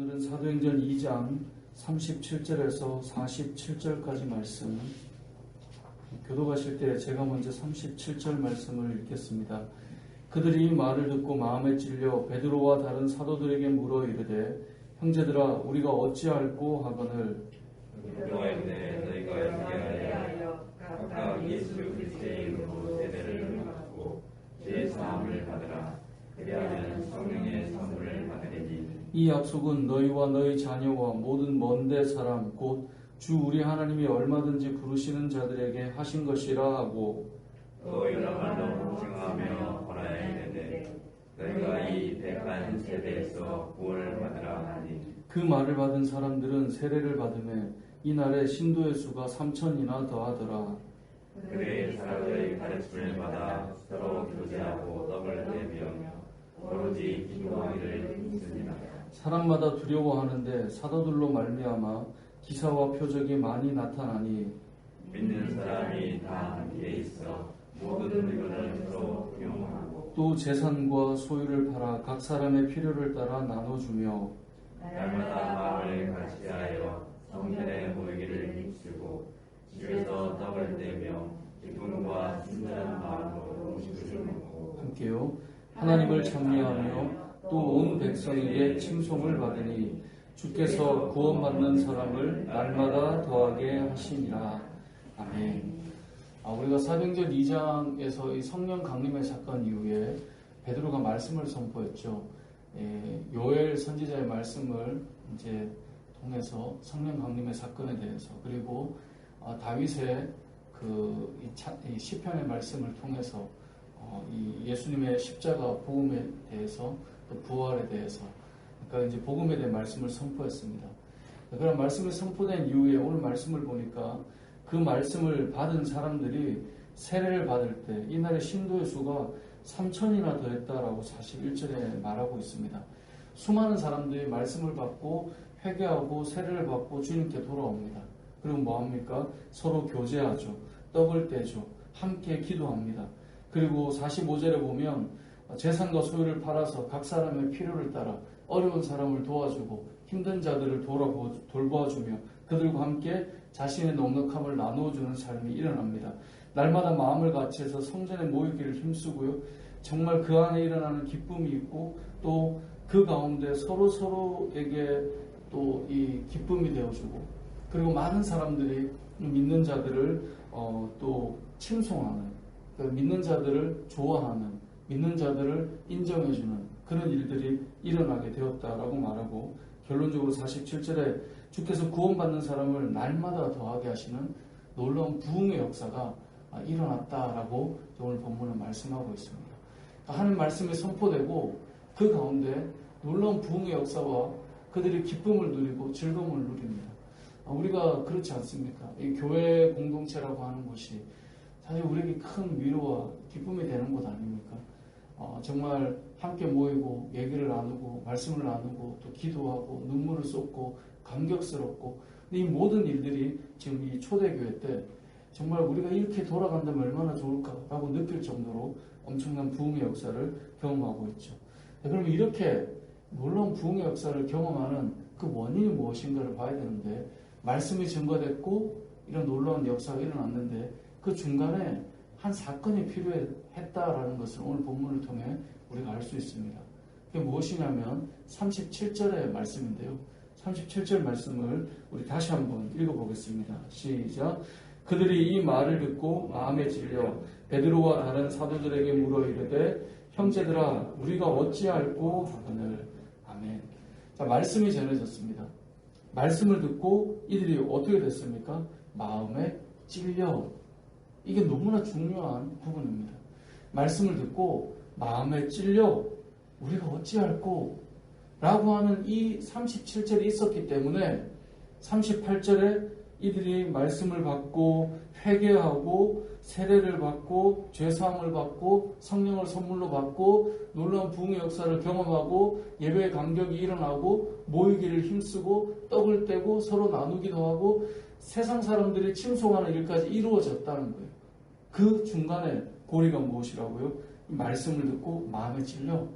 오늘은 사도행전 2장 37절에서 47절까지 말씀, 교도가실 때 제가 먼저 37절 말씀을 읽겠습니다. 그들이 이 말을 듣고 마음에 찔려 베드로와 다른 사도들에게 물어 이르되, 형제들아, 우리가 어찌할꼬 하거늘. 너희가 예수하여 각각 예수 그리스도의 이름으로 세례를 받고 죄 사함을 받으라. 그리하면 성령의 선물을 받으리니. 이 약속은 너희와 너희 자녀와 모든 먼데 사람 곧 주 우리 하나님이 얼마든지 부르시는 자들에게 하신 것이라 하고, 또 여러 말로 증하며 권하여 이르되 너희가 이 백한 세대에서 구원을 받으라 하니. 그 말을 받은 사람들은 세례를 받음에 이날에 신도의 수가 3,000이나 더하더라. 그의 사람들의 가르침을 받아 서로 교제하고 떡을 떼며 오로지 기도하기를 힘쓰니라. 사람마다 두려워하는데 사도들로 말미암아 기사와 표적이 많이 나타나니, 믿는 사람이 다 함께 있어 모든 물건을 서로 공용하고 또 재산과 소유를 팔아 각 사람의 필요를 따라 나눠주며 날마다 마음을 같이하여 성전에 모이기를 힘쓰고 집에서 떡을 떼며 기쁨과 순전한 마음으로 음식을 먹고 함께요 하나님을 찬미하며 또 온 백성에게 칭송을 받으니 주께서 구원받는 사람을 날마다 더하게 하시니라. 아멘. 우리가 사도행전 2장에서 이 성령 강림의 사건 이후에 베드로가 말씀을 선포했죠. 요엘 선지자의 말씀을 이제 통해서 성령 강림의 사건에 대해서, 그리고 다윗의 이 시편의 말씀을 통해서 이 예수님의 십자가 복음에 대해서, 또 부활에 대해서, 그러니까 이제 복음에 대한 말씀을 선포했습니다. 그런 말씀이 선포된 이후에 오늘 말씀을 보니까 그 말씀을 받은 사람들이 세례를 받을 때 이날의 신도의 수가 3,000이나 더했다라고 41절에 말하고 있습니다. 수많은 사람들이 말씀을 받고 회개하고 세례를 받고 주님께 돌아옵니다. 그리고 뭐합니까? 서로 교제하죠. 떡을 떼죠. 함께 기도합니다. 그리고 45절에 보면 재산과 소유를 팔아서 각 사람의 필요를 따라 어려운 사람을 도와주고 힘든 자들을 돌보아주며 그들과 함께 자신의 넉넉함을 나누어주는 삶이 일어납니다. 날마다 마음을 같이해서 성전에 모이기를 힘쓰고요. 정말 그 안에 일어나는 기쁨이 있고 또 그 가운데 서로에게 또 이 기쁨이 되어주고, 그리고 많은 사람들이 믿는 자들을 또 칭송하는, 믿는 자들을 좋아하는, 믿는 자들을 인정해주는 그런 일들이 일어나게 되었다라고 말하고, 결론적으로 47절에 주께서 구원받는 사람을 날마다 더하게 하시는 놀라운 부흥의 역사가 일어났다라고 오늘 본문은 말씀하고 있습니다. 하나님 말씀이 선포되고 그 가운데 놀라운 부흥의 역사와 그들이 기쁨을 누리고 즐거움을 누립니다. 우리가 그렇지 않습니까? 이 교회 공동체라고 하는 것이 사실 우리에게 큰 위로와 기쁨이 되는 것 아닙니까? 정말 함께 모이고 얘기를 나누고 말씀을 나누고 또 기도하고 눈물을 쏟고 감격스럽고, 이 모든 일들이 지금 이 초대교회 때 정말 우리가 이렇게 돌아간다면 얼마나 좋을까라고 느낄 정도로 엄청난 부흥의 역사를 경험하고 있죠. 그럼 이렇게 놀라운 부흥의 역사를 경험하는 그 원인이 무엇인가를 봐야 되는데, 말씀이 증거됐고 이런 놀라운 역사가 일어났는데 그 중간에 한 사건이 필요했다라는 것을 오늘 본문을 통해 우리가 알 수 있습니다. 그게 무엇이냐면 37절의 말씀인데요. 37절 말씀을 우리 다시 한번 읽어보겠습니다. 시작. 그들이 이 말을 듣고 마음에 찔려 베드로와 다른 사도들에게 물어 이르되, 형제들아, 우리가 어찌할꼬 하거늘. 아멘. 자, 말씀이 전해졌습니다. 말씀을 듣고 이들이 어떻게 됐습니까? 마음에 찔려. 이게 너무나 중요한 부분입니다. 말씀을 듣고 마음에 찔려 우리가 어찌할꼬 라고 하는 이 37절이 있었기 때문에 38절에 이들이 말씀을 받고 회개하고 세례를 받고 죄사함을 받고 성령을 선물로 받고 놀라운 부흥의 역사를 경험하고 예배의 감격이 일어나고 모이기를 힘쓰고 떡을 떼고 서로 나누기도 하고 세상 사람들이 칭송하는 일까지 이루어졌다는 거예요. 그 중간에 고리가 무엇이라고요? 이 말씀을 듣고 마음에 찔려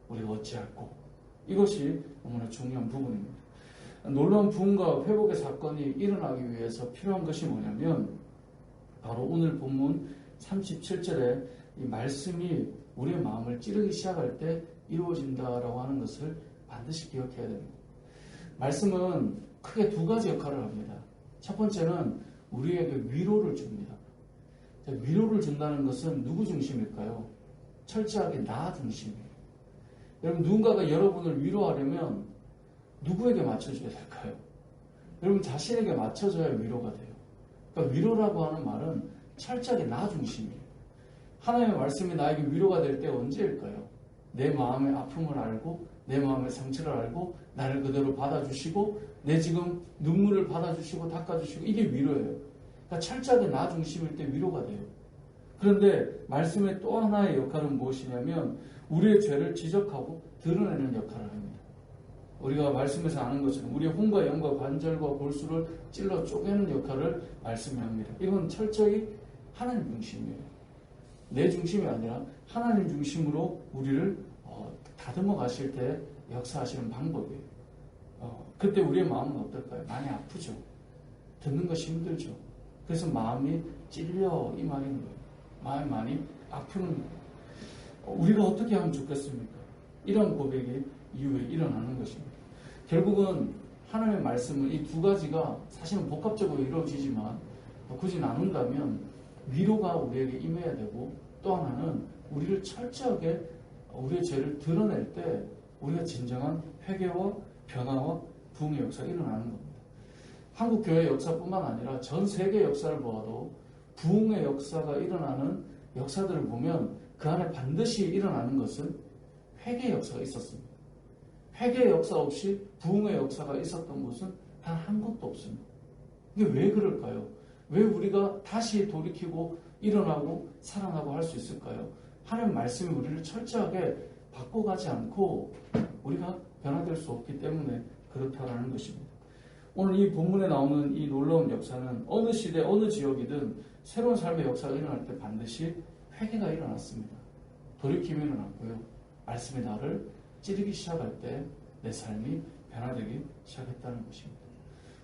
우리가 어찌할꼬. 이것이 너무나 중요한 부분입니다. 놀라운 부흥과 회복의 사건이 일어나기 위해서 필요한 것이 뭐냐면 바로 오늘 본문 37절에 이 말씀이 우리의 마음을 찌르기 시작할 때 이루어진다라고 하는 것을 반드시 기억해야 됩니다. 말씀은 크게 두 가지 역할을 합니다. 첫 번째는 우리에게 위로를 줍니다. 위로를 준다는 것은 누구 중심일까요? 철저하게 나 중심이에요. 여러분, 누군가가 여러분을 위로하려면 누구에게 맞춰줘야 될까요? 여러분 자신에게 맞춰줘야 위로가 돼요. 그러니까 위로라고 하는 말은 철저하게 나 중심이에요. 하나님의 말씀이 나에게 위로가 될 때 언제일까요? 내 마음의 아픔을 알고 내 마음의 상처를 알고 나를 그대로 받아주시고 내 지금 눈물을 받아주시고 닦아주시고 이게 위로예요. 그러니까 철저하게 나 중심일 때 위로가 돼요. 그런데 말씀의 또 하나의 역할은 무엇이냐면 우리의 죄를 지적하고 드러내는 역할을 합니다. 우리가 말씀에서 아는 것처럼 우리의 혼과 영과 관절과 골수를 찔러 쪼개는 역할을 말씀이 합니다. 이건 철저히 하나님 중심이에요. 내 중심이 아니라 하나님 중심으로 우리를 다듬어 가실 때 역사하시는 방법이에요. 그때 우리의 마음은 어떨까요? 많이 아프죠. 듣는 것이 힘들죠. 그래서 마음이 찔려 이 말인 거예요. 마음이 많이 아프는 거예요. 우리가 어떻게 하면 좋겠습니까? 이런 고백이 이후에 일어나는 것입니다. 결국은 하나님의 말씀은 이 두 가지가 사실은 복합적으로 이루어지지만 굳이 나눈다면 위로가 우리에게 임해야 되고 또 하나는 우리를 철저하게 우리의 죄를 드러낼 때 우리가 진정한 회개와 변화와 부흥의 역사가 일어나는 겁니다. 한국 교회의 역사뿐만 아니라 전 세계 역사를 보아도 부흥의 역사가 일어나는 역사들을 보면 그 안에 반드시 일어나는 것은 회개의 역사가 있었습니다. 회개의 역사 없이 부흥의 역사가 있었던 곳은 단 한 곳도 없습니다. 이게 왜 그럴까요? 왜 우리가 다시 돌이키고 일어나고 살아나고 할 수 있을까요? 하나님 말씀이 우리를 철저하게 바꿔가지 않고 우리가 변화될 수 없기 때문에 그렇다라는 것입니다. 오늘 이 본문에 나오는 이 놀라운 역사는 어느 시대 어느 지역이든 새로운 삶의 역사가 일어날 때 반드시 회개가 일어났습니다. 돌이킴이 일어났고요. 말씀이 나를 찌르기 시작할 때 내 삶이 변화되기 시작했다는 것입니다.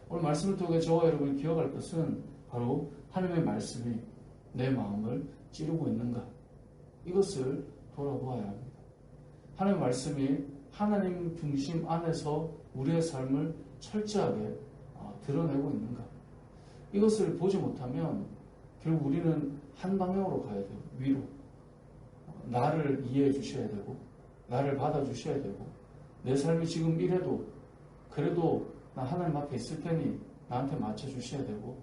오늘 말씀을 통해 저와 여러분이 기억할 것은 바로 하나님의 말씀이 내 마음을 찌르고 있는가, 이것을 돌아보아야 합니다. 하나님의 말씀이 하나님 중심 안에서 우리의 삶을 철저하게 드러내고 있는가, 이것을 보지 못하면 결국 우리는 한 방향으로 가야 돼요. 위로. 나를 이해해 주셔야 되고 나를 받아주셔야 되고 내 삶이 지금 이래도 그래도 나 하나님 앞에 있을 테니 나한테 맞춰주셔야 되고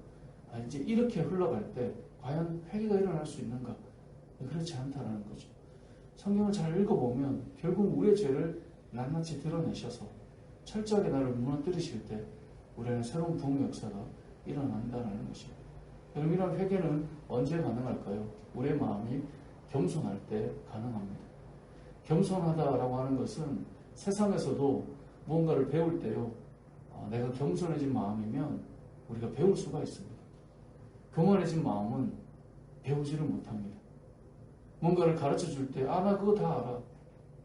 이제 이렇게 흘러갈 때 과연 회개가 일어날 수 있는가? 그렇지 않다라는 거죠. 성경을 잘 읽어보면 결국 우리의 죄를 낱낱이 드러내셔서 철저하게 나를 무너뜨리실 때 우리는 새로운 부흥의 역사가 일어난다는 것입니다. 그럼 이런 회개는 언제 가능할까요? 우리의 마음이 겸손할 때 가능합니다. 겸손하다라고 하는 것은 세상에서도 무언가를 배울 때요, 내가 겸손해진 마음이면 우리가 배울 수가 있습니다. 교만해진 마음은 배우지를 못합니다. 뭔가를 가르쳐 줄 때, 나 그거 다 알아.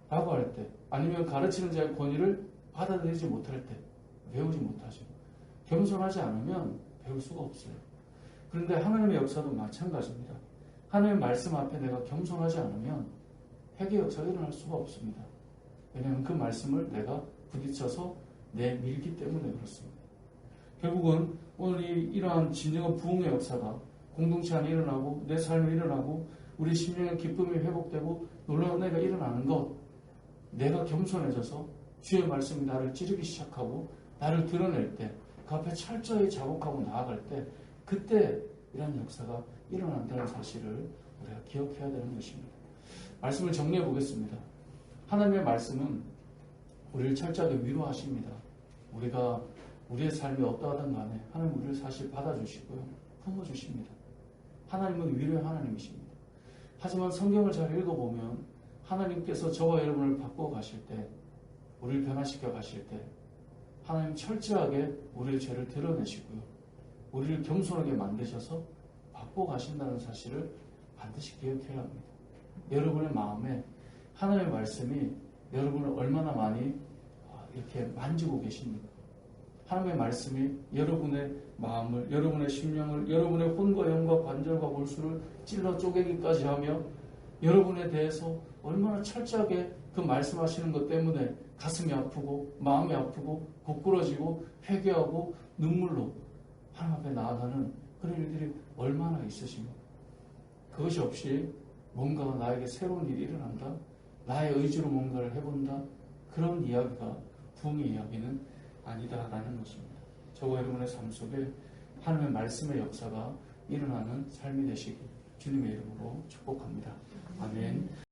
라고 할 때, 아니면 가르치는 자의 권위를 받아들이지 못할 때, 배우지 못하죠. 겸손하지 않으면 배울 수가 없어요. 그런데 하나님의 역사도 마찬가지입니다. 하나님의 말씀 앞에 내가 겸손하지 않으면 회개 역사가 일어날 수가 없습니다. 왜냐하면 그 말씀을 내가 부딪혀서 내밀기 때문에 그렇습니다. 결국은 오늘 이러한 진정한 부흥의 역사가 공동체 안에 일어나고 내 삶에 일어나고 우리 심령의 기쁨이 회복되고 놀라운 은혜가 일어나는 것, 내가 겸손해져서 주의 말씀이 나를 찌르기 시작하고 나를 드러낼 때, 그 앞에 철저히 자복하고 나아갈 때, 그때 이런 역사가 일어난다는 사실을 우리가 기억해야 되는 것입니다. 말씀을 정리해 보겠습니다. 하나님의 말씀은 우리를 철저하게 위로하십니다. 우리가 우리의 삶이 어떠하든 간에 하나님 우리를 사실 받아주시고요, 품어주십니다. 하나님은 위로의 하나님이십니다. 하지만 성경을 잘 읽어보면 하나님께서 저와 여러분을 바꾸어 가실 때, 우리를 변화시켜 가실 때 하나님 철저하게 우리의 죄를 드러내시고요, 우리를 겸손하게 만드셔서 바꾸어 가신다는 사실을 반드시 기억해야 합니다. 여러분의 마음에 하나님의 말씀이 여러분을 얼마나 많이 이렇게 만지고 계십니다. 하나님의 말씀이 여러분의 마음을, 여러분의 심령을, 여러분의 혼과 영과 관절과 골수를 찔러 쪼개기까지 하며 여러분에 대해서 얼마나 철저하게 그 말씀하시는 것 때문에 가슴이 아프고 마음이 아프고 고꾸러지고 회개하고 눈물로 하나님 앞에 나아가는 그런 일들이 얼마나 있으십니까? 그것이 없이 뭔가가 나에게 새로운 일이 일어난다, 나의 의지로 뭔가를 해본다, 그런 이야기가 부흥의 이야기는 아니다라는 것입니다. 저와 여러분의 삶 속에 하나님의 말씀의 역사가 일어나는 삶이 되시길 주님의 이름으로 축복합니다. 아멘.